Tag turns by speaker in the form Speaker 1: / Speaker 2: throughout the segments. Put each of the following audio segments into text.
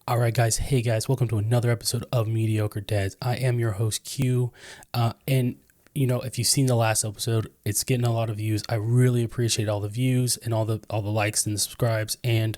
Speaker 1: All right, guys. Hey, guys. Welcome to another episode of Mediocre Dads. I am your host, Q. And, if you've seen the last episode, it's getting a lot of views. I really appreciate all the views and all the likes and the subscribes and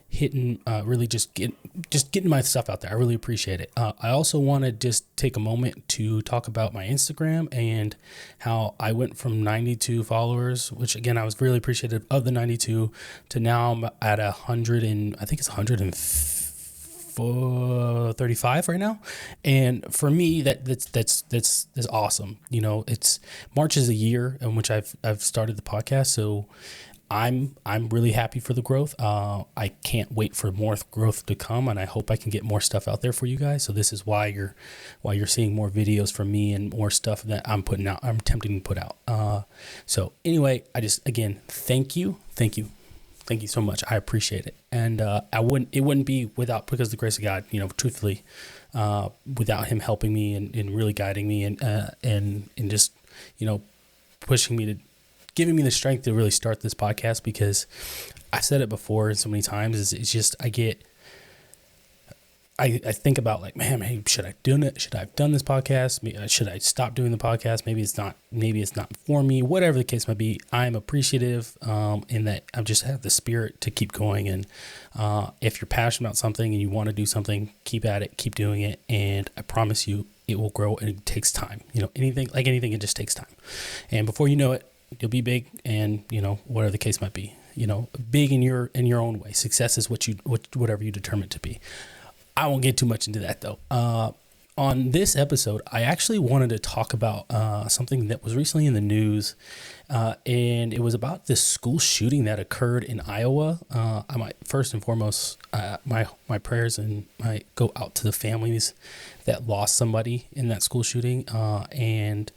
Speaker 1: hitting really just getting my stuff out there. I really appreciate it. I also want to just take a moment to talk about my Instagram and how I went from 92 followers, which again I was really appreciative of the 92, to now I'm at 100 and I think it's 135 right now. And for me, that's awesome. It's March is a year in which I've started the podcast, so I'm really happy for the growth. I can't wait for more growth to come, and I hope I can get more stuff out there for you guys. So this is why you're seeing more videos from me and more stuff that I'm attempting to put out. So anyway, again, thank you so much. I appreciate it, and it wouldn't be because of the grace of God. Truthfully, without Him helping me and really guiding me and just pushing me to. Giving me the strength to really start this podcast, because I've said it before so many times. It's just I think about like, man, hey, should I have done this podcast? Should I stop doing the podcast? Maybe it's not for me. Whatever the case might be, I'm appreciative in that I just have the spirit to keep going. And if you're passionate about something and you want to do something, keep at it, keep doing it, and I promise you, it will grow. And it takes time. Anything, it just takes time. And before you know it, you'll be big, and whatever the case might be, big in your own way. Success is whatever you determine it to be. I won't get too much into that though. On this episode, I actually wanted to talk about something that was recently in the news, and it was about this school shooting that occurred in Iowa. I might first and foremost, my prayers and my go out to the families that lost somebody in that school shooting, and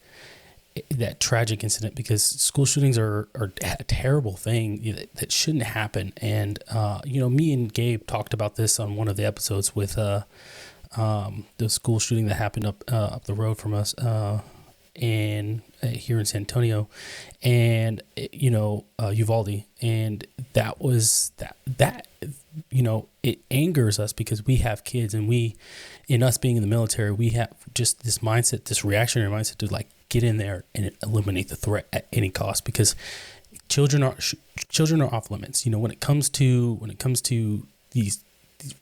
Speaker 1: that tragic incident, because school shootings are a terrible thing that shouldn't happen. And, me and Gabe talked about this on one of the episodes with the school shooting that happened up the road from us here in San Antonio, and, Uvalde. And that was that it angers us because we have kids, and in us being in the military, we have just this mindset, this reactionary mindset to like, get in there and eliminate the threat at any cost, because children are off limits. When it comes to these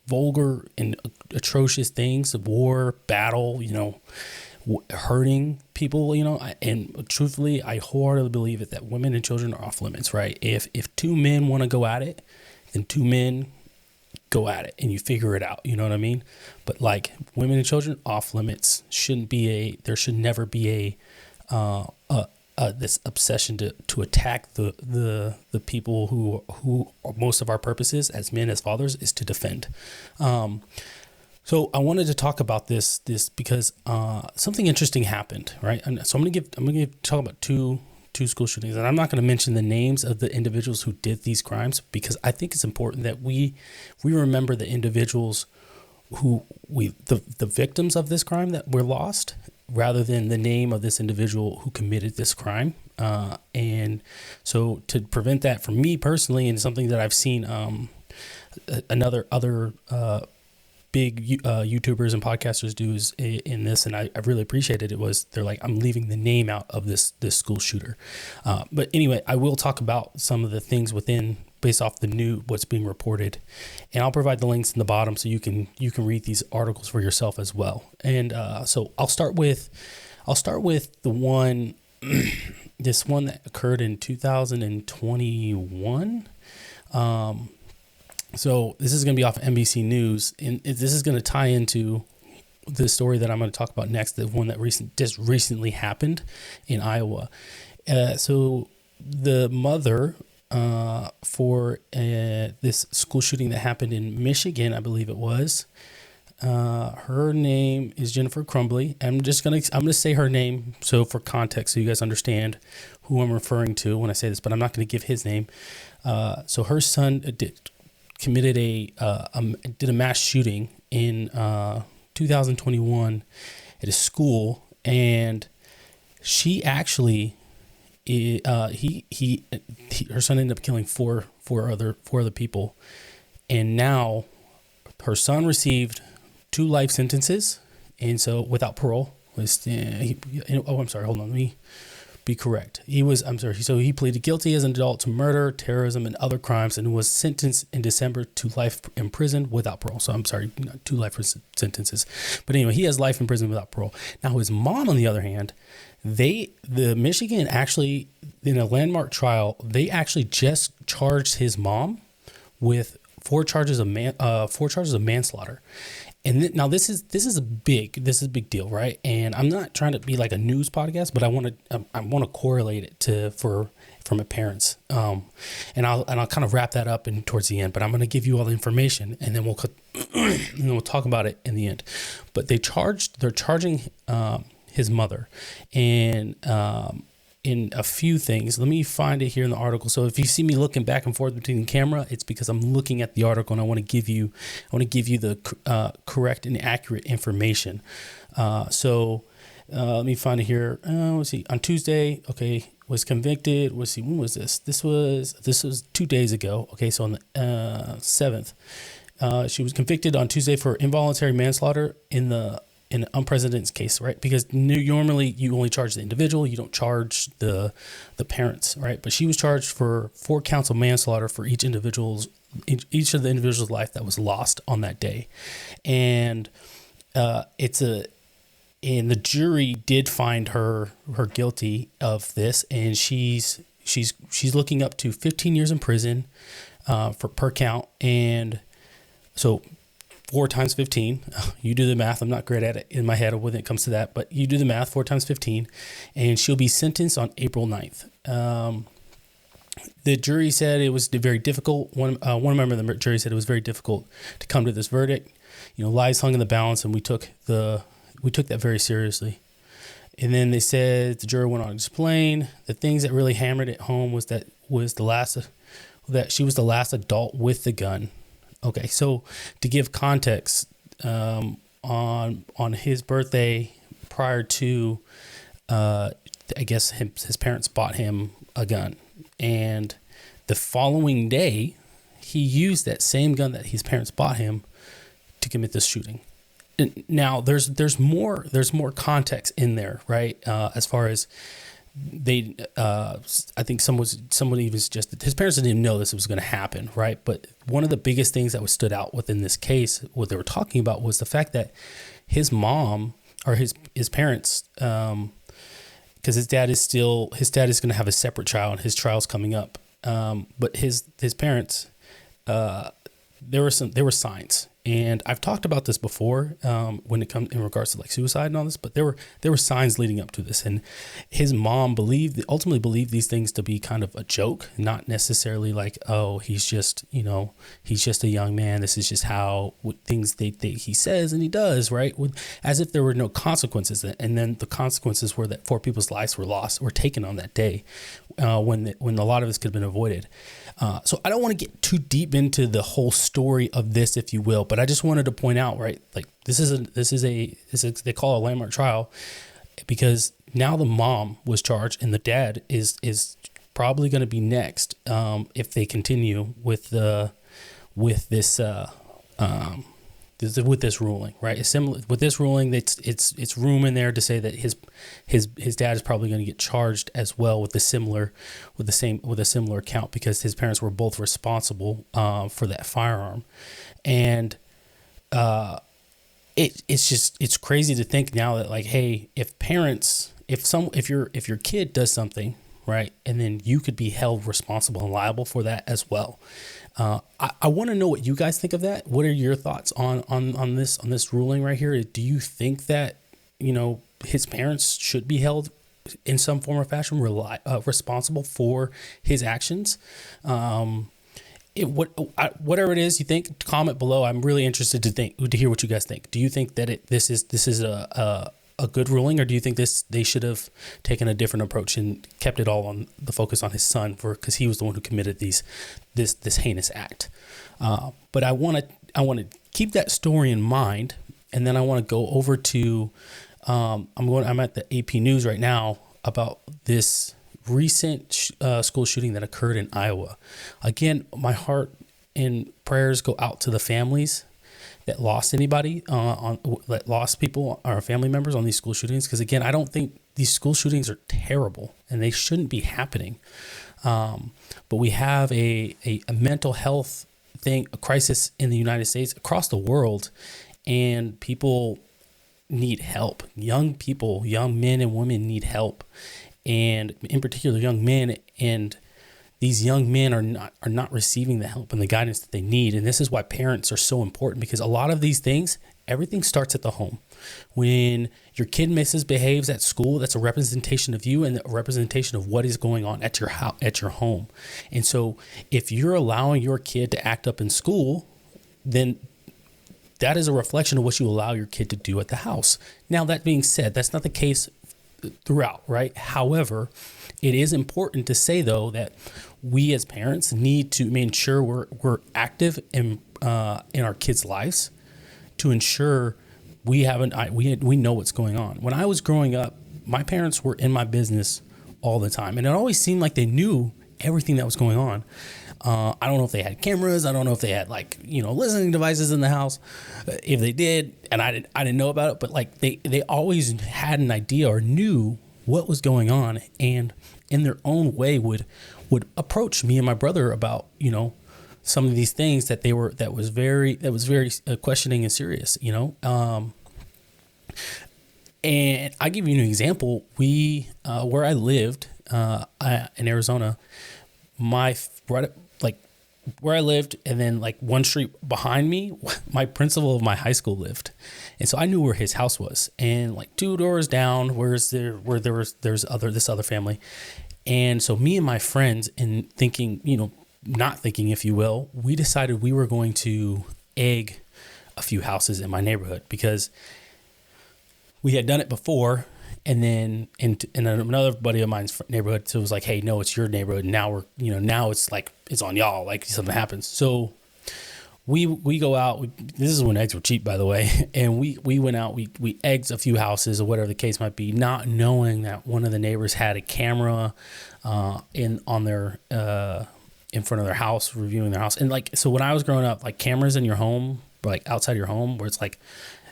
Speaker 1: vulgar and atrocious things of war, battle, hurting people, and truthfully, I wholeheartedly believe that women and children are off limits, right? If two men want to go at it, then two men go at it and you figure it out. You know what I mean? But like women and children off limits. There should never be this obsession to attack the people who most of our purposes as men, as fathers, is to defend. So I wanted to talk about this because something interesting happened, right? And so I'm gonna talk about two school shootings, and I'm not going to mention the names of the individuals who did these crimes, because I think it's important that we remember the individuals the victims of this crime that were lost, rather than the name of this individual who committed this crime. And so to prevent that, from me personally, and something that I've seen other big YouTubers and podcasters do is in this, and I really appreciated it, was they're like, I'm leaving the name out of this school shooter. But anyway, I will talk about some of the things based off what's being reported, and I'll provide the links in the bottom so you can read these articles for yourself as well. And so I'll start with the one this one that occurred in 2021. So this is going to be off NBC News, and this is going to tie into the story that I'm going to talk about next, the one that just recently happened in Iowa. So the mother for this school shooting that happened in Michigan, I believe it was, her name is Jennifer Crumbley. I'm going to say her name so for context, so you guys understand who I'm referring to when I say this, but I'm not going to give his name. So her son committed a mass shooting in 2021 at a school, and she actually her son ended up killing four other people, and now her son received 2 life sentences, and so without parole. I'm sorry. Hold on. Let me be correct. So he pleaded guilty as an adult to murder, terrorism, and other crimes, and was sentenced in December to life in prison without parole. So I'm sorry, not 2 life sentences. But anyway, he has life in prison without parole. Now his mom, on the other hand, the Michigan actually, in a landmark trial, they actually just charged his mom with 4 charges of manslaughter. And now this is a big deal, right? And I'm not trying to be like a news podcast, but I want to correlate it from my parents. And I'll kind of wrap that up towards the end. But I'm going to give you all the information, and then we'll talk about it in the end. But they're charging his mother, and in a few things. Let me find it here in the article. So if you see me looking back and forth between the camera, it's because I'm looking at the article, and I want to give you the correct and accurate information. So let me find it here. Let's see. On Tuesday, was convicted. Let's see. When was this? This was 2 days ago. Okay, so on the 7th, she was convicted on Tuesday for involuntary manslaughter in an unprecedented case, right? Because normally you only charge the individual, you don't charge the parents, right? But she was charged for 4 counts of manslaughter for each of the individual's life that was lost on that day, and and the jury did find her guilty of this, and she's looking up to 15 years in prison for per count, and so 4 times 15, you do the math. I'm not great at it in my head when it comes to that, but you do the math, 4 times 15, and she'll be sentenced on April 9th. The jury said it was very difficult. One member of the jury said it was very difficult to come to this verdict. Lives hung in the balance, and we took that very seriously. And then they said, the juror went on to explain the things that really hammered it home was that she was the last adult with the gun. Okay, so to give context, on his birthday, prior to, I guess his parents bought him a gun, and the following day, he used that same gun that his parents bought him to commit this shooting. And now there's more context in there, right? As far as I think someone even suggested his parents didn't even know this was going to happen, right? But one of the biggest things that was stood out within this case, what they were talking about, was the fact that his mom or his parents, because his dad is going to have a separate child, and his trial's coming up. But his parents, there were signs. And I've talked about this before when it comes in regards to like suicide and all this, but there were signs leading up to this. And his mom ultimately believed these things to be kind of a joke, not necessarily like, oh, he's just a young man. This is just how things he says and he does, right? As if there were no consequences. And then the consequences were that 4 people's lives were taken on that day when a lot of this could have been avoided. So I don't want to get too deep into the whole story of this, if you will, but I just wanted to point out, right? Like this is they call it a landmark trial because now the mom was charged and the dad is probably going to be next if they continue with this ruling, right? It's similar with this ruling. It's room in there to say that his dad is probably going to get charged as well with a similar count because his parents were both responsible for that firearm, and it's crazy to think now that like, hey, if your kid does something, right, and then you could be held responsible and liable for that as well. I want to know what you guys think of that. What are your thoughts on this ruling right here? Do you think that his parents should be held in some form or fashion responsible for his actions? Whatever it is you think, comment below. I'm really interested to hear what you guys think. Do you think that this is a good ruling, or do you think they should have taken a different approach and kept it all on the focus on his son because he was the one who committed this heinous act? But I want to keep that story in mind, and then I want to go over to I'm at the AP News right now about this recent school shooting that occurred in Iowa. Again, my heart and prayers go out to the families that lost anybody that lost people or family members on these school shootings. Because again, I don't think these school shootings are terrible and they shouldn't be happening. But we have a mental health thing, a crisis in the United States, across the world, and people need help. Young people, young men and women need help, and in particular, young men. And these young men are not receiving the help and the guidance that they need. And this is why parents are so important, because a lot of these things, everything starts at the home. When your kid misbehaves at school, that's a representation of you and a representation of what is going on at your house, at your home. And so if you're allowing your kid to act up in school, then that is a reflection of what you allow your kid to do at the house. Now, that being said, that's not the case throughout, right? However, it is important to say, though, that we as parents need to ensure we're active in our kids' lives to ensure we know what's going on. When I was growing up, my parents were in my business all the time, and it always seemed like they knew everything that was going on. I don't know if they had cameras. I don't know if they had listening devices in the house. If they did, and I didn't know about it, but like they always had an idea or knew what was going on, and in their own way would approach me and my brother about some of these things that was very questioning and serious. And I give you an example. We where I lived in Arizona, where I lived, and then like one street behind me, my principal of my high school lived, and so I knew where his house was. And like 2 doors down, there's this other family, and so me and my friends, in thinking, not thinking, if you will, we decided we were going to egg a few houses in my neighborhood because we had done it before. And then another buddy of mine's neighborhood, so it was like, hey, no, it's your neighborhood. Now now it's like, it's on y'all, like something happens. So we go out. This is when eggs were cheap, by the way. And we went out, we egged a few houses or whatever the case might be, not knowing that one of the neighbors had a camera in front of their house, reviewing their house. And like, so when I was growing up, like cameras in your home, like outside your home, where it's like,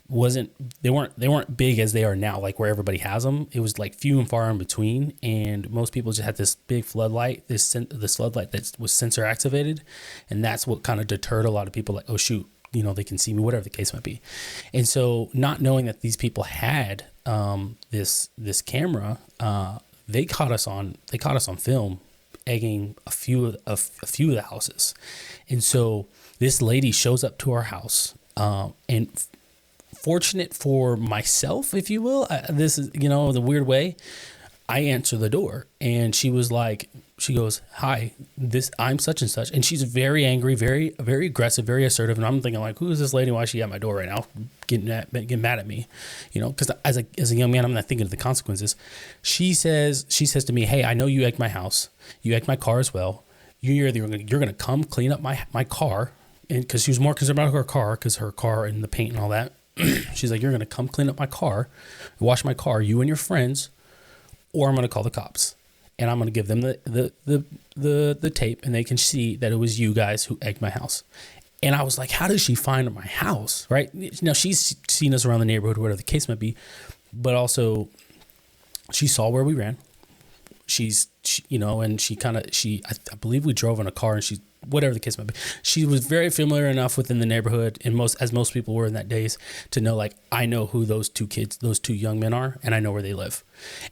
Speaker 1: they weren't big as they are now, like where everybody has them. It was like few and far in between, and most people just had this big floodlight, this floodlight that was sensor activated, and that's what kind of deterred a lot of people. Like, oh shoot, they can see me, whatever the case might be. And so, not knowing that these people had this camera, they caught us on film egging a few of the houses. And so this lady shows up to our house, and fortunate for myself, if you will, this is, the weird way, I answer the door, and she goes, hi, I'm such and such. And she's very angry, very, very aggressive, very assertive. And I'm thinking like, who is this lady? Why is she at my door right now? Getting mad at me, because as a young man, I'm not thinking of the consequences. She says to me, hey, I know you egged my house. You egged my car as well. You're going to come clean up my car. And cause she was more concerned about her car, cause her car and the paint and all that. She's like, you're going to come clean up my car, wash my car, you and your friends, or I'm going to call the cops, and I'm going to give them the tape, and they can see that it was you guys who egged my house. And I was like, how did she find my house? Right now, she's seen us around the neighborhood, whatever the case might be, but also she saw where we ran. I believe we drove in a car, and she, whatever the case might be, she was very familiar enough within the neighborhood, and most people were in that days, to know, like, I know who those two young men are, and I know where they live.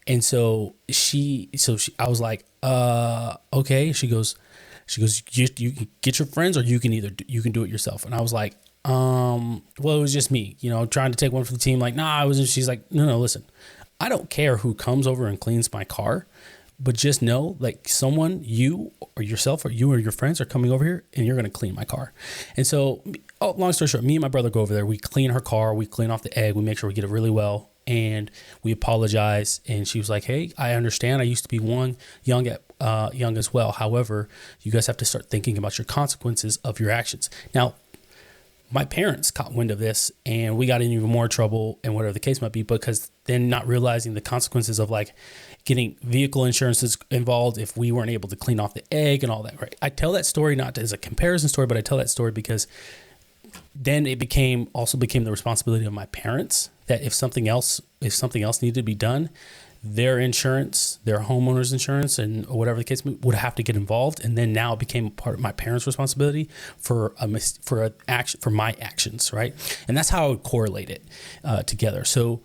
Speaker 1: And so I was like, okay. She goes, you can get your friends, or you can do it yourself. And I was like, well, it was just me, trying to take one for the team. Like, nah, I wasn't. She's like, no, listen, I don't care who comes over and cleans my car. But just know, like, someone, you or yourself or you or your friends are coming over here, and you're going to clean my car. And so, long story short, me and my brother go over there. We clean her car. We clean off the egg. We make sure we get it really well. And we apologize. And she was like, hey, I understand. I used to be young as well. However, you guys have to start thinking about your consequences of your actions. Now, my parents caught wind of this, and we got in even more trouble, and whatever the case might be, because then not realizing the consequences of like getting vehicle insurances involved if we weren't able to clean off the egg and all that. Right? I tell that story not as a comparison story, but I tell that story because then it became the responsibility of my parents, that if something else needed to be done, their insurance, their homeowner's insurance, and whatever the case would have to get involved. And then now it became part of my parents' responsibility for my actions, right? And that's how I would correlate it together. So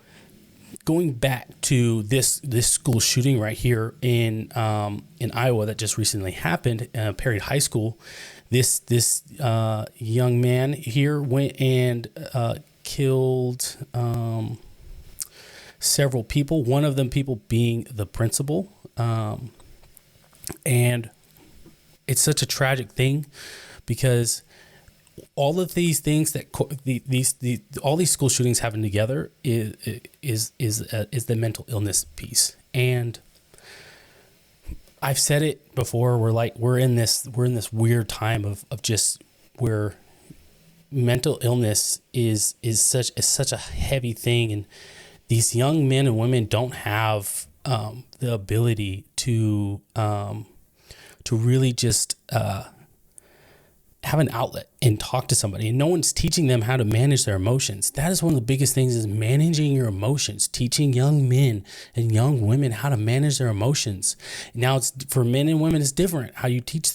Speaker 1: going back to this school shooting right here in Iowa that just recently happened, Perry High School, this young man here went and killed several people, one of them people being the principal. And it's such a tragic thing because all of these things that all these school shootings happen together is the mental illness piece. And I've said it before, we're in this weird time of just where mental illness is such a heavy thing, and these young men and women don't have the ability to really just have an outlet and talk to somebody, and no one's teaching them how to manage their emotions. That is one of the biggest things, is managing your emotions, teaching young men and young women how to manage their emotions. Now, it's for men and women, it's different how you teach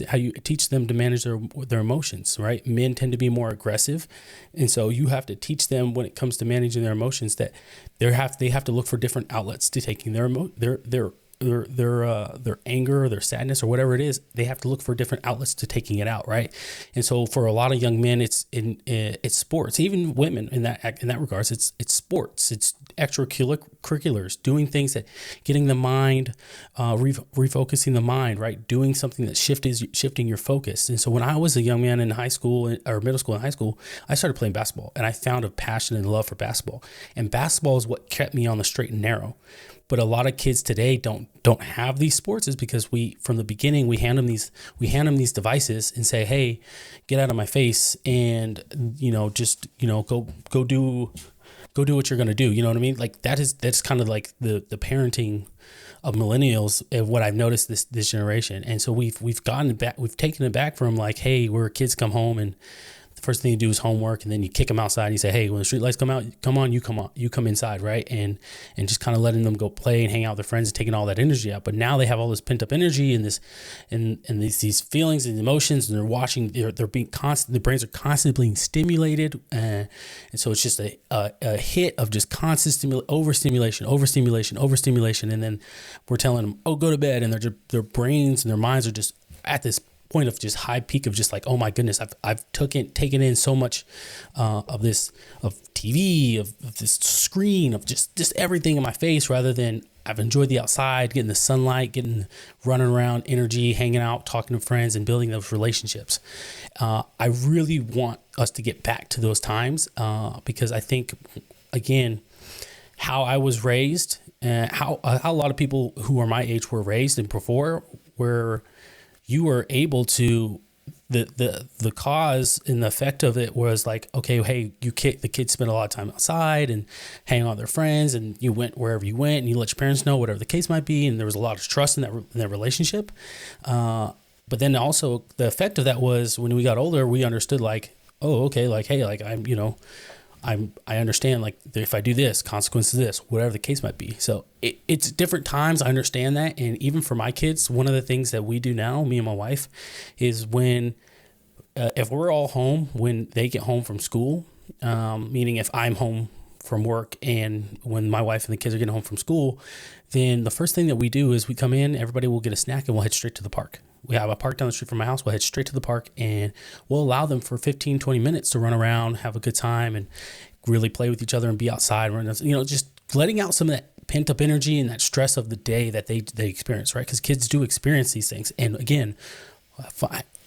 Speaker 1: them to manage their emotions, right? Men tend to be more aggressive, and so you have to teach them, when it comes to managing their emotions, that they have to look for different outlets to taking their anger or their sadness or whatever it is. They have to look for different outlets to taking it out, right? And so for a lot of young men, it's sports. Even women in that regards, it's sports. It's extracurriculars, doing things that getting the mind, refocusing the mind, right? Doing something that shifting your focus. And so when I was a young man in high school or middle school and high school, I started playing basketball, and I found a passion and love for basketball. And basketball is what kept me on the straight and narrow. But a lot of kids today don't have these sports, is because from the beginning we hand them these devices and say, hey, get out of my face, and go do what you're gonna do. You know what I mean? Like that's kind of like the parenting of millennials, of what I've noticed this generation. And so we've taken it back from like, hey, where kids come home and the first thing you do is homework, and then you kick them outside and you say, hey, when the street lights come on, you come inside, right? And just kind of letting them go play and hang out with their friends and taking all that energy out. But now they have all this pent up energy and these feelings and emotions, and they're being constant, the brains are constantly being stimulated. And so it's just a hit of just constant overstimulation. And then we're telling them, oh, go to bed. And their brains and their minds are just at this point of just high peak of just like, oh my goodness, I've taken in so much of TV, of this screen, of just everything in my face, rather than I've enjoyed the outside, getting the sunlight, running around, energy, hanging out, talking to friends, and building those relationships. I really want us to get back to those times because I think, again, how I was raised, and how a lot of people who are my age were raised and before, where you were able to, the cause and the effect of it was like, okay, hey, the kids spent a lot of time outside and hanging out with their friends, and you went wherever you went, and you let your parents know, whatever the case might be, and there was a lot of trust in that relationship. But then also the effect of that was, when we got older, we understood like, oh, okay, like, hey, like I understand, like, if I do this, consequences of this, whatever the case might be. So it's different times. I understand that. And even for my kids, one of the things that we do now, me and my wife, is when, if we're all home, when they get home from school, meaning if I'm home from work and when my wife and the kids are getting home from school, then the first thing that we do is we come in, everybody will get a snack, and we'll head straight to the park. We have a park down the street from my house. We'll head straight to the park, and we'll allow them for 15, 20 minutes to run around, have a good time, and really play with each other and be outside. Just letting out some of that pent up energy and that stress of the day that they experience, right? Because kids do experience these things. And again,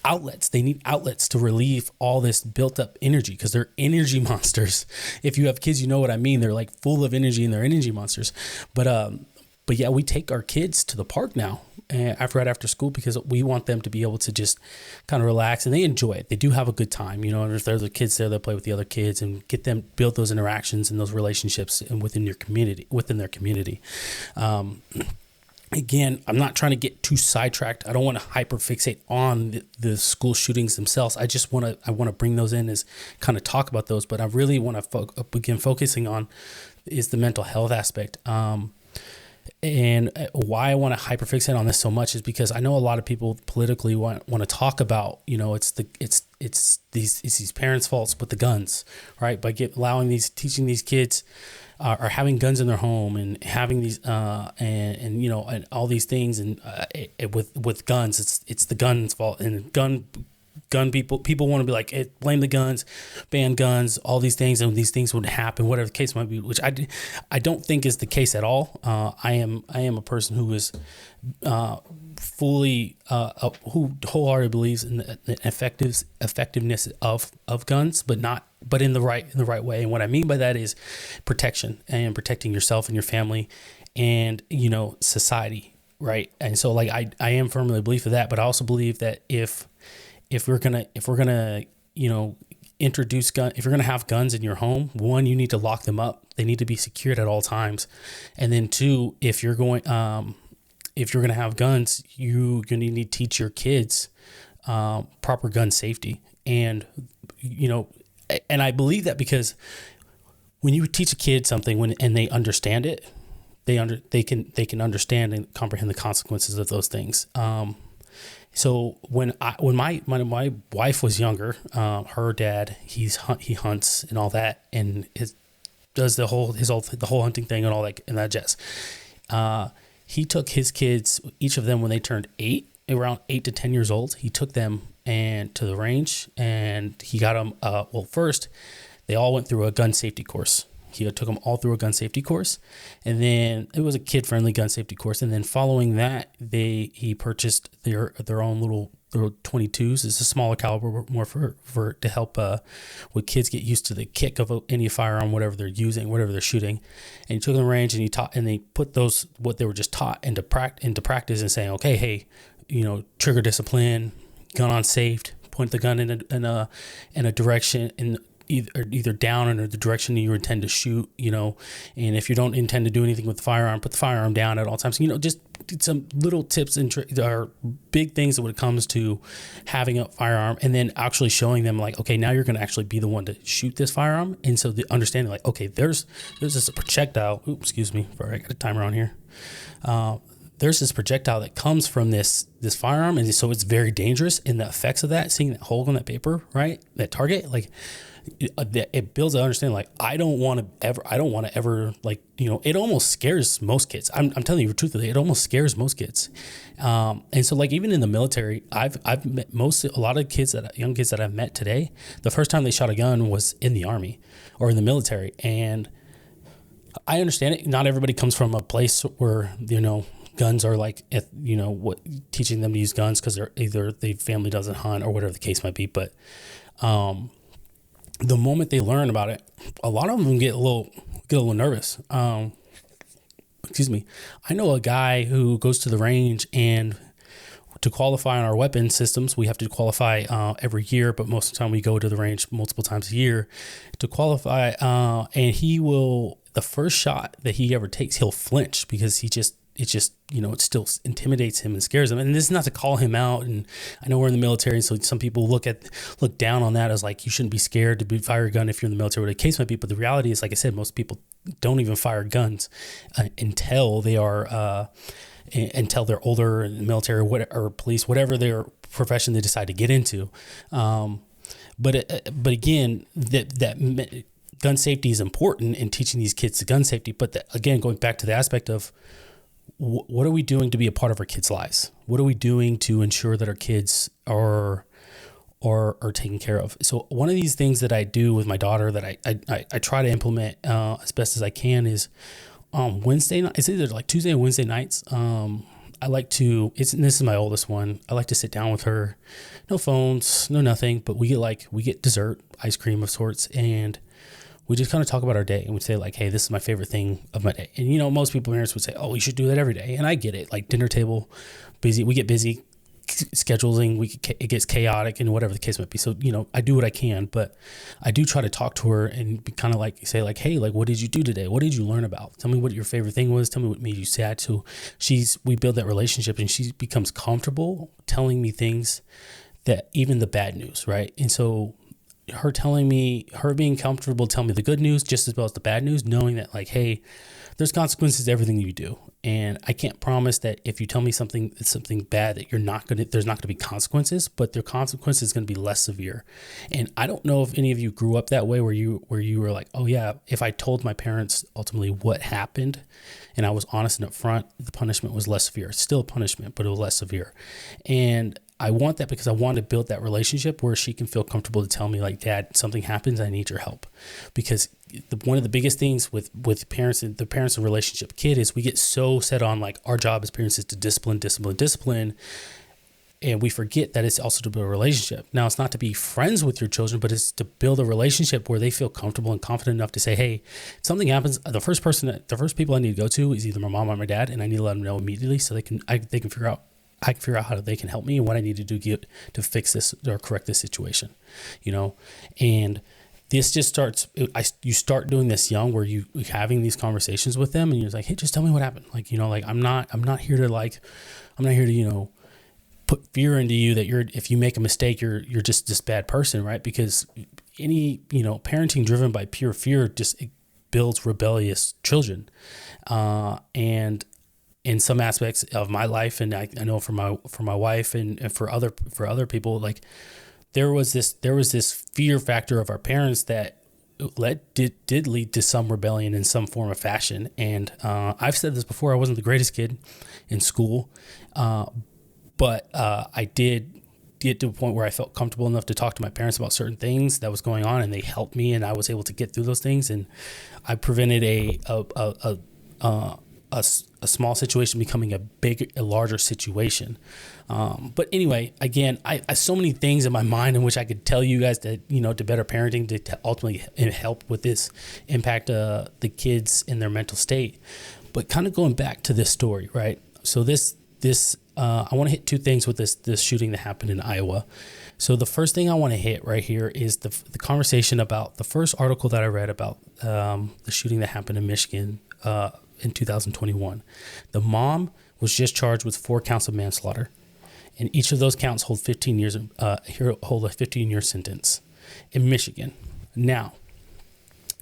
Speaker 1: outlets, they need outlets to relieve all this built up energy, because they're energy monsters. If you have kids, you know what I mean. They're like full of energy, and they're energy monsters. But yeah, we take our kids to the park now right after school, because we want them to be able to just kind of relax, and they enjoy it. They do have a good time, and if there's the kids there, they'll play with the other kids and get them build those interactions and those relationships and within their community. again, I'm not trying to get too sidetracked. I don't want to hyperfixate on the school shootings themselves. I just want to bring those in as kind of talk about those. But I really want to begin focusing on is the mental health aspect. And why I want to hyperfixate on this so much is because I know a lot of people politically want to talk about, it's these parents' faults with the guns, right? By teaching these kids are having guns in their home and having these and all these things, and with guns, it's the guns' fault, and gun people want to be like, blame the guns, ban guns, all these things, and these things would happen, whatever the case might be, which I don't think is the case at all. I am a person who is fully who wholeheartedly believes in the effectiveness of guns, but in the right way. And what I mean by that is protection, and protecting yourself and your family and society, right? And so like I am firmly a believer of that, but I also believe that if we're gonna introduce if you're gonna have guns in your home, one, you need to lock them up. They need to be secured at all times. And then two, if you're gonna have guns, you're gonna need to teach your kids proper gun safety. And and I believe that because when you teach a kid something and they understand it, they can understand and comprehend the consequences of those things. So when my wife was younger, her dad, he hunts and all that, and does the whole hunting thing and all that and that jazz. He took his kids, each of them, when they turned around 8 to 10 years old, he took them to the range, and he got them. First, they all went through a gun safety course. He took them all through a gun safety course, and then it was a kid-friendly gun safety course. And then following that, he purchased their own little 22s. It's a smaller caliber, more for to help with kids get used to the kick of any firearm, whatever they're using, whatever they're shooting. And he took them to the range, and they put what they were just taught into practice, and saying, okay, hey, trigger discipline, gun on safe, point the gun in a direction in either down in the direction you intend to shoot, and if you don't intend to do anything with the firearm, put the firearm down at all times. Just some little tips and are big things when it comes to having a firearm, and then actually showing them like, okay, now you're going to actually be the one to shoot this firearm. And so the understanding like, okay, there's this projectile. Oops, excuse me, I got a timer on here. There's this projectile that comes from this firearm, and so it's very dangerous. And the effects of that, seeing that hole in that paper, right, that target, like it builds an understanding. Like I don't want to ever like it almost scares most kids. I'm telling you truthfully, it almost scares most kids. And so like even in the military, I've met a lot of young kids that I've met today. The first time they shot a gun was in the Army or in the military, and I understand it. Not everybody comes from a place where guns are like, teaching them to use guns because they're either the family doesn't hunt or whatever the case might be. But the moment they learn about it, a lot of them get a little nervous. Excuse me. I know a guy who goes to the range, and to qualify on our weapon systems, we have to qualify every year, but most of the time we go to the range multiple times a year to qualify. And the first shot that he ever takes, he'll flinch because it still intimidates him and scares him. And this is not to call him out. And I know we're in the military, and so some people look down on that as like, you shouldn't be scared to fire a gun if you're in the military, whatever the case might be. But the reality is, like I said, most people don't even fire guns until they are, until they're older in the military or police, whatever their profession they decide to get into. But again, that gun safety is important in teaching these kids the gun safety. But again, going back to the aspect of, what are we doing to be a part of our kids' lives? What are we doing to ensure that our kids are taken care of? So one of these things that I do with my daughter that I try to implement as best as I can is Wednesday night. It's either like Tuesday and Wednesday nights. I like to. This is my oldest one. I like to sit down with her. No phones, no nothing. But we get dessert, ice cream of sorts, and we just kind of talk about our day, and we say like, hey, this is my favorite thing of my day. And, most parents would say, oh, you should do that every day. And I get it. Like dinner table, busy. We get busy. scheduling, it gets chaotic and whatever the case might be. So, I do what I can, but I do try to talk to her and be kind of like say like, hey, like, what did you do today? What did you learn about? Tell me what your favorite thing was. Tell me what made you sad. So we build that relationship, and she becomes comfortable telling me things, that even the bad news. Right. And so her being comfortable telling me the good news just as well as the bad news, knowing that like, hey, there's consequences to everything you do. And I can't promise that if you tell me something bad that there's not going to be consequences, but their consequence is going to be less severe. And I don't know if any of you grew up that way where you were like, oh yeah, if I told my parents ultimately what happened and I was honest and upfront, the punishment was less severe. It's still a punishment, but it was less severe. And I want that because I want to build that relationship where she can feel comfortable to tell me like, Dad, something happens, I need your help. Because one of the biggest things with parents and the parents and relationship kid is we get so set on like our job as parents is to discipline. And we forget that it's also to build a relationship. Now, it's not to be friends with your children, but it's to build a relationship where they feel comfortable and confident enough to say, hey, if something happens, the first people I need to go to is either my mom or my dad, and I need to let them know immediately so I can figure out how they can help me and what I need to do to fix this or correct this situation, and this just starts, you start doing this young where you having these conversations with them and you're like, hey, just tell me what happened. Like, like, I'm not here to put fear into you that if you make a mistake, you're just this bad person. Right. Because any, parenting driven by pure fear, it builds rebellious children. And in some aspects of my life, and I know for my wife and for other people, like there was this fear factor of our parents that did lead to some rebellion in some form or fashion. And I've said this before, I wasn't the greatest kid in school, but I did get to a point where I felt comfortable enough to talk to my parents about certain things that was going on, and they helped me, and I was able to get through those things, and I prevented a small situation becoming a larger situation. But anyway, again, I so many things in my mind in which I could tell you guys that, to better parenting to ultimately help with this impact the kids in their mental state. But kind of going back to this story, right? So this I want to hit two things with this shooting that happened in Iowa. So the first thing I want to hit right here is the conversation about the first article that I read about the shooting that happened in Michigan in 2021. The mom was just charged with 4 counts of manslaughter, and each of those counts hold a 15-year sentence in Michigan. Now,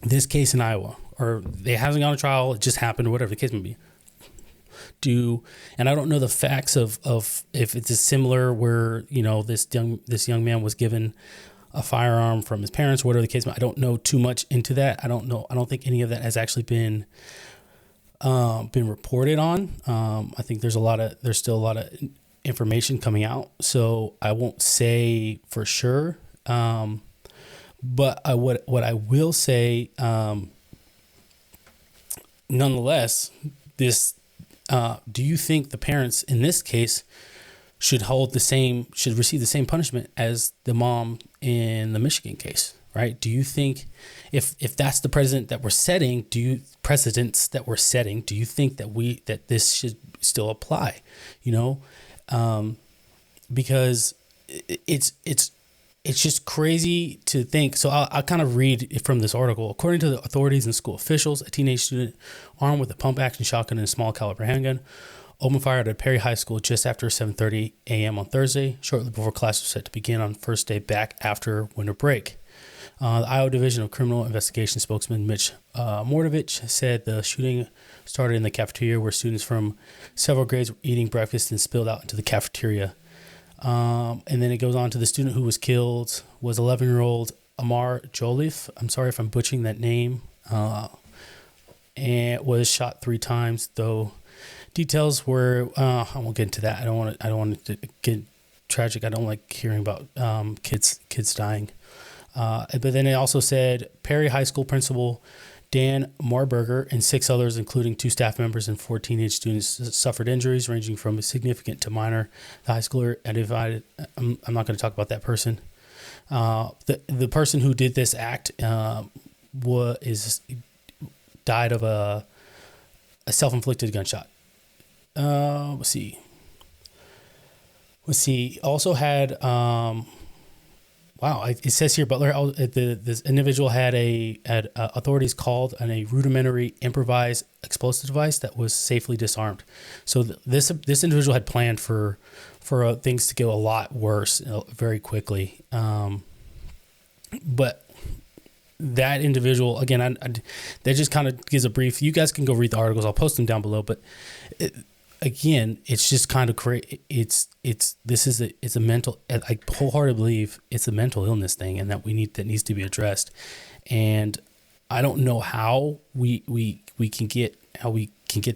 Speaker 1: this case in Iowa, or they haven't gone to trial, it just happened, or whatever the case may be. And I don't know the facts of if it's similar where this young man was given a firearm from his parents, whatever the case may be. I don't know too much into that. I don't think any of that has actually been reported on. I think there's still a lot of information coming out, so I won't say for sure. But what I will say, nonetheless, do you think the parents in this case should receive the same punishment as the mom in the Michigan case? Right? Do you think if that's the precedents that we're setting, do you think that this should still apply? Because it's just crazy to think. So I'll kind of read from this article. According to the authorities and school officials, a teenage student armed with a pump-action shotgun and a small-caliber handgun opened fire at Perry High School just after 7:30 a.m. on Thursday, shortly before class was set to begin on first day back after winter break. The Iowa Division of Criminal Investigation spokesman Mitch Mordovich said the shooting started in the cafeteria where students from several grades were eating breakfast and spilled out into the cafeteria. And then it goes on to the student who was killed was 11-year-old Amar Joliffe. I'm sorry if I'm butchering that name. And was shot 3 times, though details were I won't get into that. I don't want it to get tragic. I don't like hearing about kids dying. But then it also said Perry High School principal Dan Marburger and 6 others, including 2 staff members and 4 teenage students, suffered injuries ranging from significant to minor. The high schooler identified. I'm not going to talk about that person. The person who did this act died of a self-inflicted gunshot. Let's see. let's see, also had, wow, it says here, Butler, this individual had authorities called on a rudimentary improvised explosive device that was safely disarmed. So this individual had planned for things to go a lot worse very quickly. But that individual, again, that just kind of gives a brief. You guys can go read the articles. I'll post them down below. But again, it's just kind of crazy. It's a mental. I wholeheartedly believe it's a mental illness thing, and that needs to be addressed. And I don't know how we can get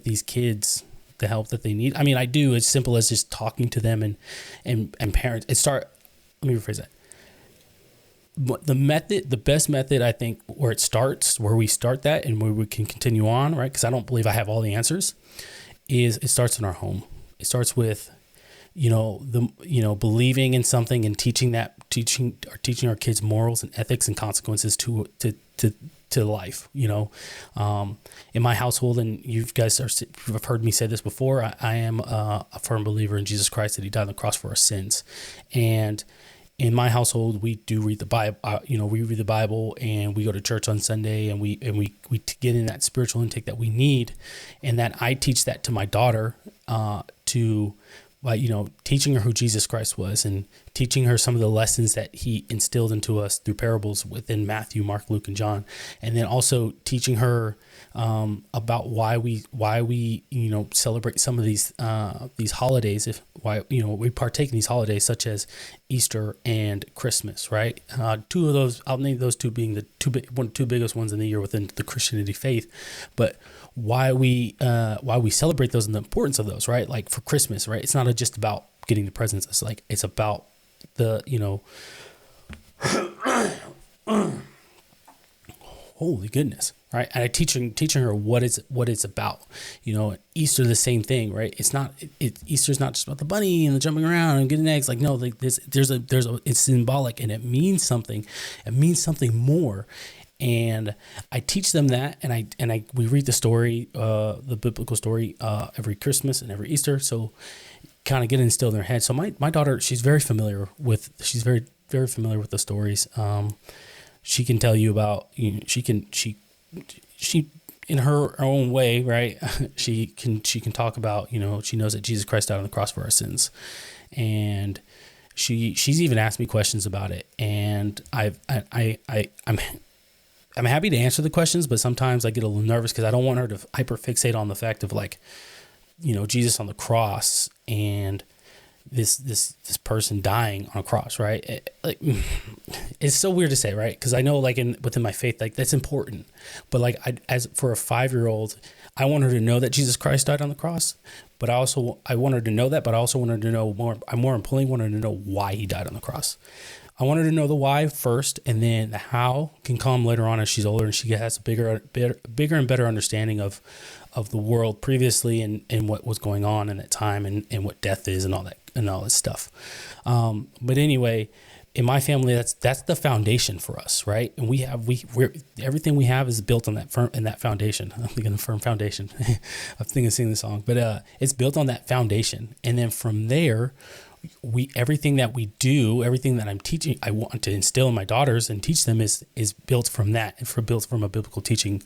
Speaker 1: these kids the help that they need. I mean, I do. It's simple as just talking to them and parents. Let me rephrase that. The best method, I think, where we start that and where we can continue on, right? Because I don't believe I have all the answers. Is it starts in our home. It starts with, believing in something and teaching our kids morals and ethics and consequences to life. In my household, and you guys have heard me say this before, I am a firm believer in Jesus Christ, that He died on the cross for our sins, and in my household, we do read the Bible. We read the Bible, and we go to church on Sunday, and we get in that spiritual intake that we need, and that I teach that to my daughter, teaching her who Jesus Christ was, and teaching her some of the lessons that He instilled into us through parables within Matthew, Mark, Luke, and John, and then also teaching her about why we celebrate some of these holidays, we partake in these holidays such as Easter and Christmas, right? Two of those, I'll name those two being the two biggest ones in the year within the Christianity faith, but why we celebrate those and the importance of those, right? Like for Christmas, right? It's not just about getting the presents. It's about the, holy goodness, right? And I teaching her what it's about. Easter, the same thing, right? Easter's not just about the bunny and the jumping around and getting eggs. Like, no, like it's symbolic, and it means something. It means something more. And I teach them that, and we read the story, the biblical story, every Christmas and every Easter. So kind of get it instilled in their head. So my daughter, she's very familiar with the stories. She can tell you about, she in her own way, right? she can talk about, she knows that Jesus Christ died on the cross for our sins, and she's even asked me questions about it, and I'm happy to answer the questions, but sometimes I get a little nervous because I don't want her to hyperfixate on the fact of Jesus on the cross and this person dying on a cross, right? It's so weird to say, right? Because I know within my faith, that's important, but as for a 5-year-old, I want her to know that Jesus Christ died on the cross, but I want her to know that, but I also want her to know more. I more importantly want her to know why He died on the cross. I want her to know the why first, and then the how can come later on as she's older and she has a bigger and better understanding of the world previously and what was going on in that time and what death is and all that stuff. But anyway, in my family, that's the foundation for us, right? And we're everything we have is built on that foundation. I'm thinking the firm foundation. I'm thinking of singing the song, but it's built on that foundation, and then from there, everything that we do, everything that I'm teaching, I want to instill in my daughters and teach them is built from that, and built from a biblical teaching.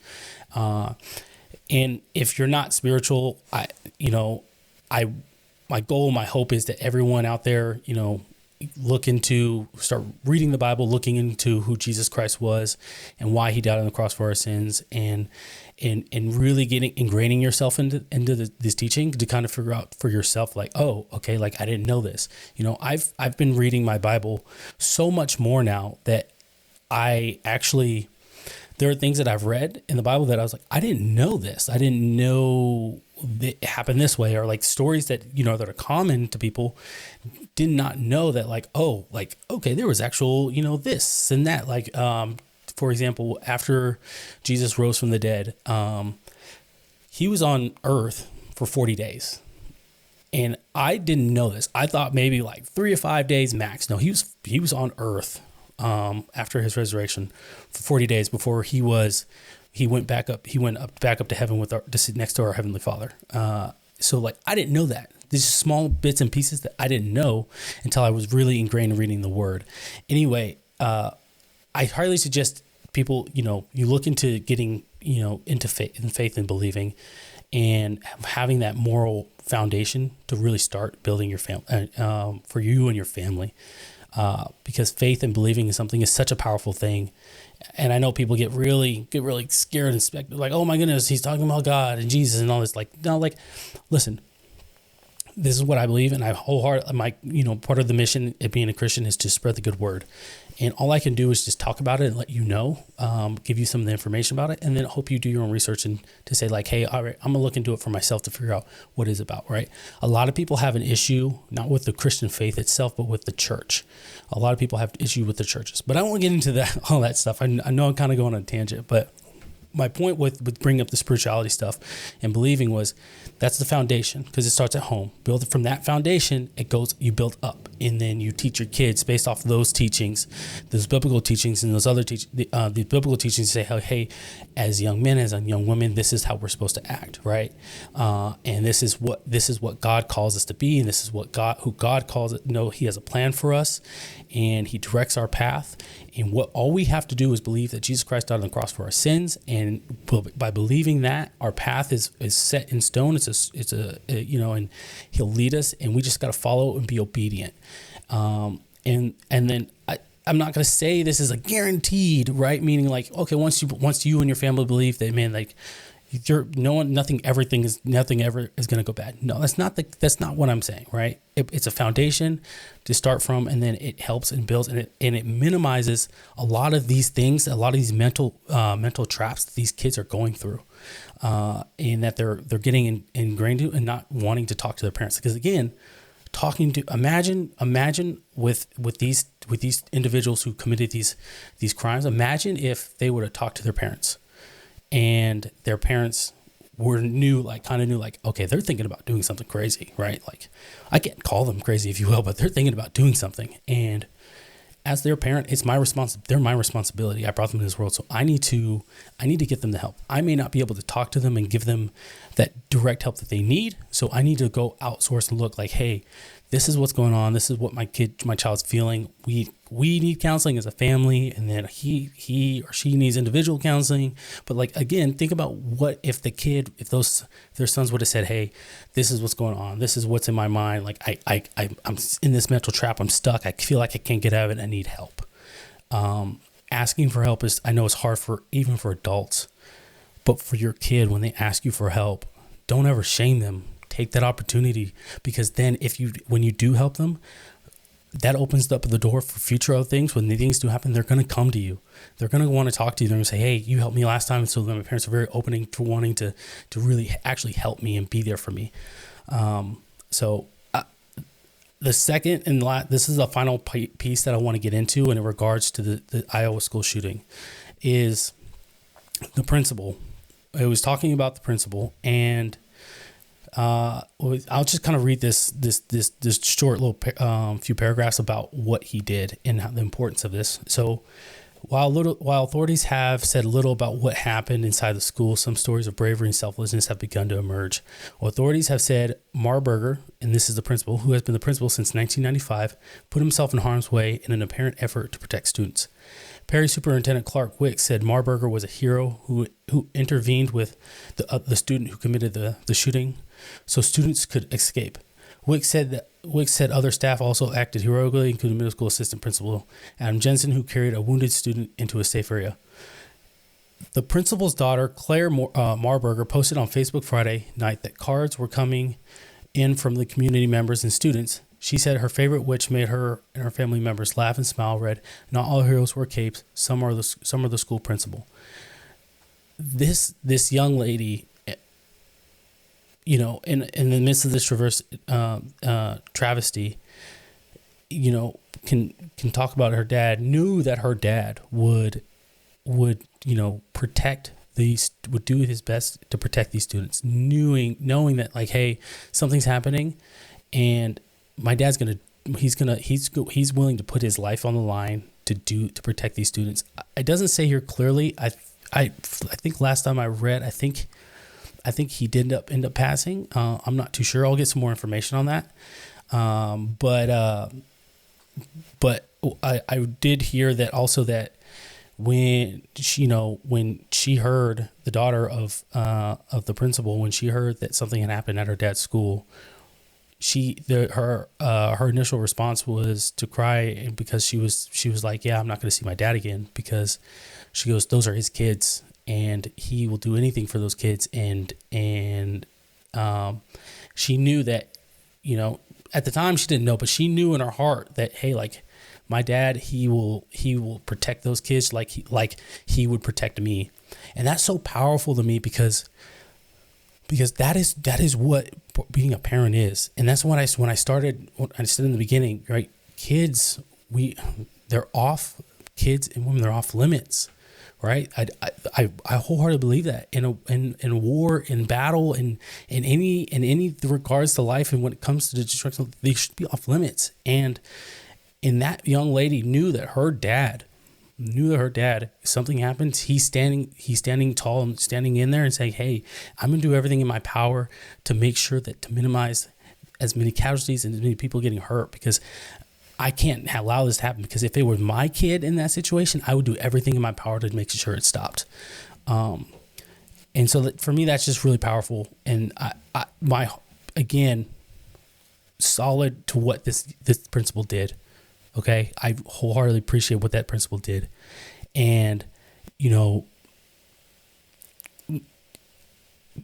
Speaker 1: And if you're not spiritual, my goal, my hope is that everyone out there, start reading the Bible, looking into who Jesus Christ was and why He died on the cross for our sins, and really ingraining yourself into this teaching to kind of figure out for yourself, oh, okay, I didn't know this. I've been reading my Bible so much more now that there are things that I've read in the Bible that I was like, I didn't know this. I didn't know that it happened this way, or stories that, that are common to people, did not know that okay, there was actual, this and that. For example, after Jesus rose from the dead, He was on earth for 40 days. And I didn't know this. I thought maybe 3 or 5 days max. No, he was on earth after His resurrection for 40 days before he went back up to heaven to sit next to our Heavenly Father. So I didn't know that. these small bits and pieces that I didn't know until I was really ingrained in reading the Word. Anyway, I highly suggest people, you look into getting, into faith and believing, and having that moral foundation to really start building your family, for you and your family. Because faith and believing is such a powerful thing. And I know people get really scared and like, oh my goodness, he's talking about God and Jesus and all this. Like, no, like, listen, this is what I believe. And I wholeheartedly, part of the mission of being a Christian is to spread the good word. And all I can do is just talk about it and let you know, give you some of the information about it, and then hope you do your own research and to say like, hey, all right, I'm gonna look into it for myself to figure out what it's about, right? A lot of people have an issue, not with the Christian faith itself, but with the church. A lot of people have issue with the churches, but I won't get into all that stuff. I know I'm kind of going on a tangent, but my point with bringing up the spirituality stuff and believing was that's the foundation, because it starts at home. Build it from that foundation. You build up, and then you teach your kids based off of those teachings, those biblical teachings, and those other the biblical teachings say, hey, as young men, as young women, this is how we're supposed to act, right? And this is what God calls us to be, and this is who God calls it. He has a plan for us, and He directs our path. And all we have to do is believe that Jesus Christ died on the cross for our sins, and by believing that, our path is set in stone. And He'll lead us, and we just got to follow and be obedient. And then I'm not going to say this is a guaranteed, right? Meaning like, okay, once you and your family believe that, man, like, nothing ever is going to go bad. No, that's not what I'm saying, right? It's a foundation to start from, and then it helps and builds, and it minimizes a lot of these things, a lot of these mental traps that these kids are going through, and that they're getting ingrained to, and not wanting to talk to their parents. Because again, imagine with these individuals who committed these crimes. Imagine if they would have talked to their parents, and their parents knew, okay, they're thinking about doing something crazy, right? Like, I can't call them crazy, if you will, but they're thinking about doing something. And as their parent, they're my responsibility. I brought them into this world, so I need to get them the help. I may not be able to talk to them and give them that direct help that they need, so I need to go outsource and look like, hey, this is what's going on. This is what my child's feeling. We need counseling as a family, and then he or she needs individual counseling. But like, again, think about what if their sons would have said, hey, this is what's going on. This is what's in my mind. Like, I'm in this mental trap. I'm stuck. I feel like I can't get out of it. I need help. Asking for help I know it's hard even for adults, but for your kid, when they ask you for help, don't ever shame them. Take that opportunity, because then when you do help them, that opens up the door for future other things. When the things do happen, they're going to come to you. They're going to want to talk to you. They're going to say, hey, you helped me last time. So then my parents are very opening to wanting to really actually help me and be there for me. The second and this is the final piece that I want to get into in regards to the Iowa school shooting, is the principal. I was talking about the principal, and I'll just kind of read this short little few paragraphs about what he did and the importance of this. So while authorities have said little about what happened inside the school, some stories of bravery and selflessness have begun to emerge. Authorities have said Marburger, and this is the principal, who has been the principal since 1995, put himself in harm's way in an apparent effort to protect students. Perry Superintendent Clark Wick said Marburger was a hero who intervened with the student who committed the shooting, so students could escape. Wick said other staff also acted heroically, including middle school assistant principal Adam Jensen, who carried a wounded student into a safe area. The principal's daughter, Claire Marburger, posted on Facebook Friday night that cards were coming in from the community members and students. She said her favorite, which made her and her family members laugh and smile, read, "Not all heroes wear capes. Some are the school principal." This young lady, in the midst of this travesty, can talk about her dad. Knew that her dad would protect would do his best to protect these students, knowing that, like, hey, something's happening, and my dad's he's willing to put his life on the line to protect these students. It doesn't say here clearly. I think last time I read, I think I think he did end up passing. I'm not too sure. I'll get some more information on that. But I did hear that also, that when she heard, the daughter of the principal, when she heard that something had happened at her dad's school, her initial response was to cry, because she was like, yeah, I'm not going to see my dad again, because she goes, those are his kids and he will do anything for those kids. And she knew that, at the time she didn't know, but she knew in her heart that, hey, like, my dad, he will protect those kids like he would protect me. And that's so powerful to me, because that is what being a parent is. And that's when I said in the beginning, right? Kids, they're off, kids and women, they're off limits, right? I wholeheartedly believe that in war, in battle, in any regards to life, and when it comes to the destruction, they should be off limits. And that young lady knew that her dad, something happens, he's standing tall and standing in there and saying, hey, I'm going to do everything in my power to make sure that, to minimize as many casualties and as many people getting hurt, because I can't allow this to happen. Because if it were my kid in that situation, I would do everything in my power to make sure it stopped. And so for me, that's just really powerful. And again, solid to what this principal did. Okay. I wholeheartedly appreciate what that principal did. And,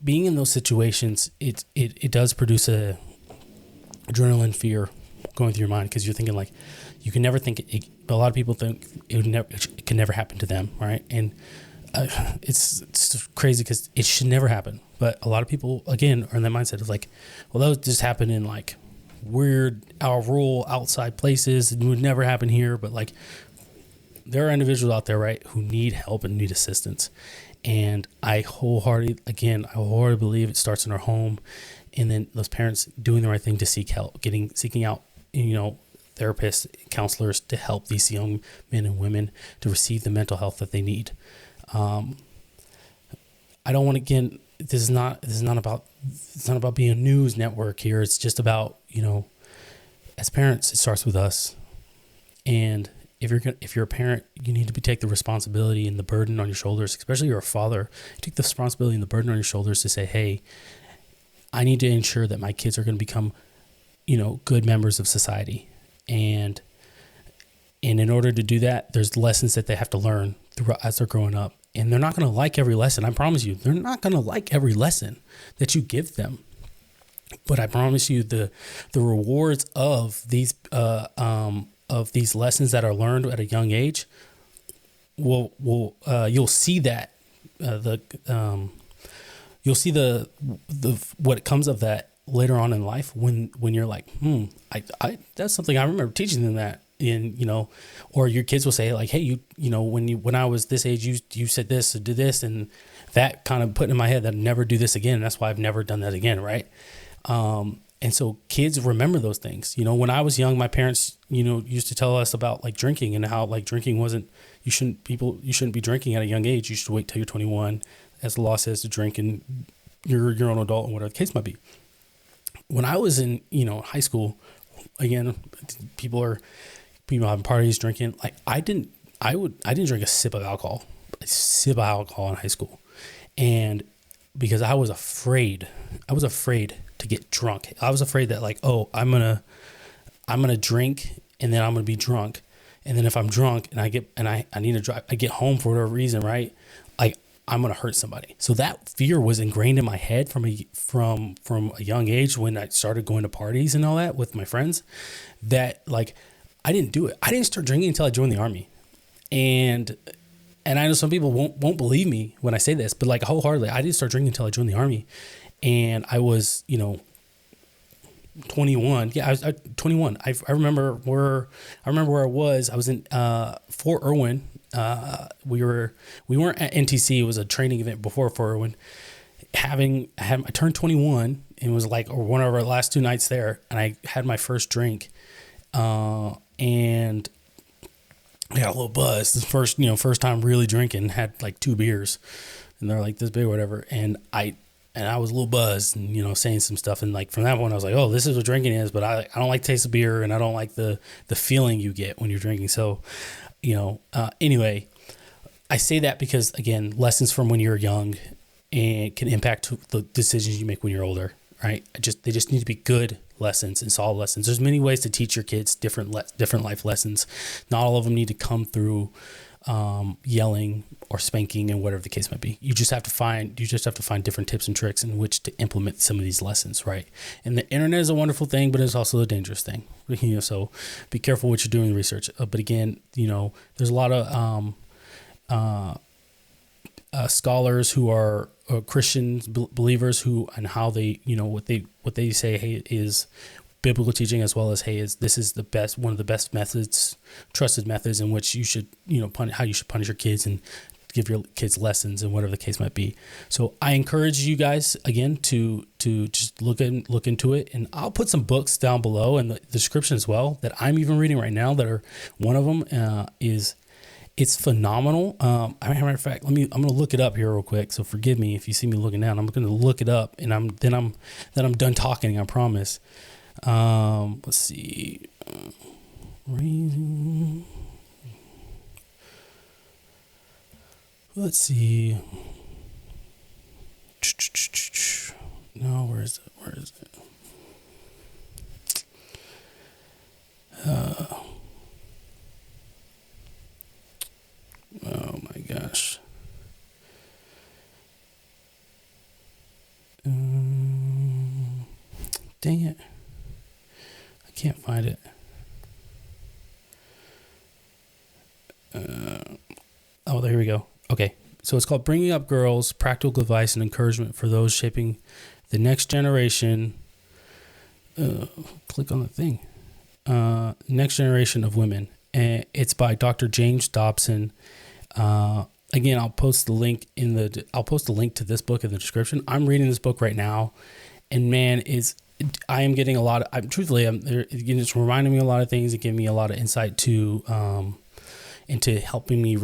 Speaker 1: being in those situations, it does produce a adrenaline fear going through your mind, because you're thinking, like, you can never think a lot of people think it can never happen to them. Right. And, it's crazy, because it should never happen. But a lot of people, again, are in that mindset of like, well, that would just happen in like weird, our rural outside places. It would never happen here. But like, there are individuals out there, right, who need help and need assistance. And I wholeheartedly believe it starts in our home, and then those parents doing the right thing to seek help, seeking out, therapists, counselors to help these young men and women to receive the mental health that they need. I don't want to, again, it's not about being a news network here. It's just about, as parents, it starts with us. And if you're a parent, you need to take the responsibility and the burden on your shoulders, especially you're a father. Take the responsibility and the burden on your shoulders to say, hey, I need to ensure that my kids are going to become, good members of society. And in order to do that, there's lessons that they have to learn as they're growing up. And they're not going to like every lesson. I promise you, they're not going to like every lesson that you give them. But I promise you, the rewards of these lessons that are learned at a young age you'll see that you'll see the what comes of that later on in life, when you're like, I that's something I remember teaching them that. And or your kids will say like, hey, when I was this age, you said this or did this, and that kind of put in my head that I'd never do this again. And that's why I've never done that again. Right. And so kids remember those things. When I was young, my parents, used to tell us about like drinking, and how like drinking you shouldn't be drinking at a young age. You should wait till you're 21, as the law says, to drink, and you're your own adult, and whatever the case might be. When I was in, high school, again, people having parties, drinking. Like I didn't drink a sip of alcohol in high school. And because I was afraid to get drunk. I was afraid that like, oh, I'm going to drink, and then I'm going to be drunk. And then if I'm drunk and I need to drive, I get home for whatever reason, right? Like I'm going to hurt somebody. So that fear was ingrained in my head from a young age, when I started going to parties and all that with my friends, that like, I didn't do it. I didn't start drinking until I joined the Army. And I know some people won't believe me when I say this, but like wholeheartedly, I didn't start drinking until I joined the Army. And I was, 21. Yeah, I was 21. I remember where I was. I was in Fort Irwin. We weren't at NTC. It was a training event before Fort Irwin. I turned 21, and it was like one of our last 2 nights there, and I had my first drink. And I got a little buzzed. The first time really drinking, had like 2 beers, and they're like this big or whatever. And I and I was a little buzzed and, saying some stuff. And like from that point, I was like, oh, this is what drinking is. But I don't like the taste of beer, and I don't like the feeling you get when you're drinking. So, anyway, I say that because, again, lessons from when you're young and can impact the decisions you make when you're older, right? They just need to be good lessons and solid lessons. There's many ways to teach your kids different life lessons. Not all of them need to come through yelling or spanking and whatever the case might be. You just have to find different tips and tricks in which to implement some of these lessons, right? And the internet is a wonderful thing, but it's also a dangerous thing. So be careful what you're doing research. But again, there's a lot of scholars who are Christians, believers and how they, what they say, hey, is biblical teaching, as well as, hey, this is one of the best methods, trusted methods in which you should, how you should punish your kids and give your kids lessons and whatever the case might be. So I encourage you guys again to just look into it, and I'll put some books down below in the description as well that I'm even reading right now. That are one of them it's phenomenal. Matter of fact, I'm going to look it up here real quick. So forgive me if you see me looking down. I'm going to look it up, and I'm done talking. I promise. Let's see. Let's see. No, where is it? Oh my gosh. Dang it. I can't find it. Here we go. Okay. So it's called Bringing Up Girls, Practical Advice and Encouragement for Those Shaping the Next Generation. Click on the thing. Next Generation of Women. And it's by Dr. James Dobson. Again, I'll post the link to this book in the description. I'm reading this book right now, and man, I am getting a lot of, it's reminding me a lot of things. It gave me a lot of insight into helping me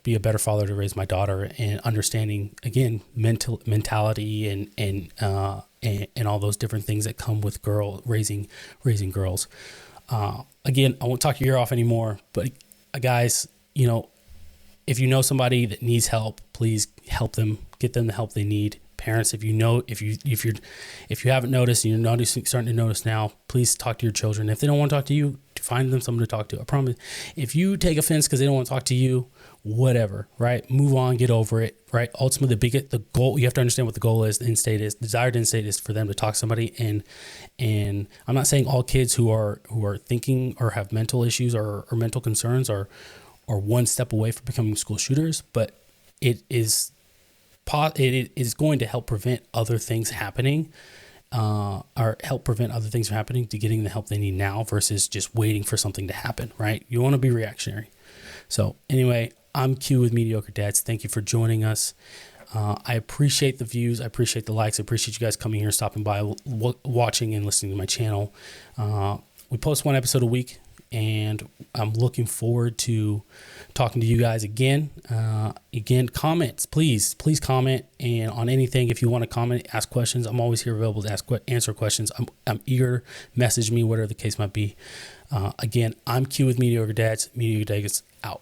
Speaker 1: be a better father to raise my daughter, and understanding, again, mentality and all those different things that come with raising girls. Again, I won't talk your ear off anymore, but guys, if you know somebody that needs help, please help them, get them the help they need. Parents, if you haven't noticed and you're starting to notice now, please talk to your children. If they don't want to talk to you, find them someone to talk to. I promise. If you take offense because they don't want to talk to you, whatever, right? Move on, get over it, right? Ultimately, the goal, you have to understand what the goal is, the end state is. The desired end state is for them to talk to somebody. And I'm not saying all kids who are thinking or have mental issues or mental concerns are one step away from becoming school shooters, but it is going to help prevent other things happening, or help prevent other things from happening, to getting the help they need now versus just waiting for something to happen, right? You want to be reactionary. So anyway, I'm Q with Mediocre Dads. Thank you for joining us. I appreciate the views. I appreciate the likes. I appreciate you guys coming here, stopping by, watching and listening to my channel. We post one episode a week, and I'm looking forward to talking to you guys again. Again, comments, please comment, and on anything. If you want to comment, ask questions, I'm always here available to answer questions. I'm eager. Message me, whatever the case might be. Again, I'm Q with Mediocre Dads. Mediocre Dads out.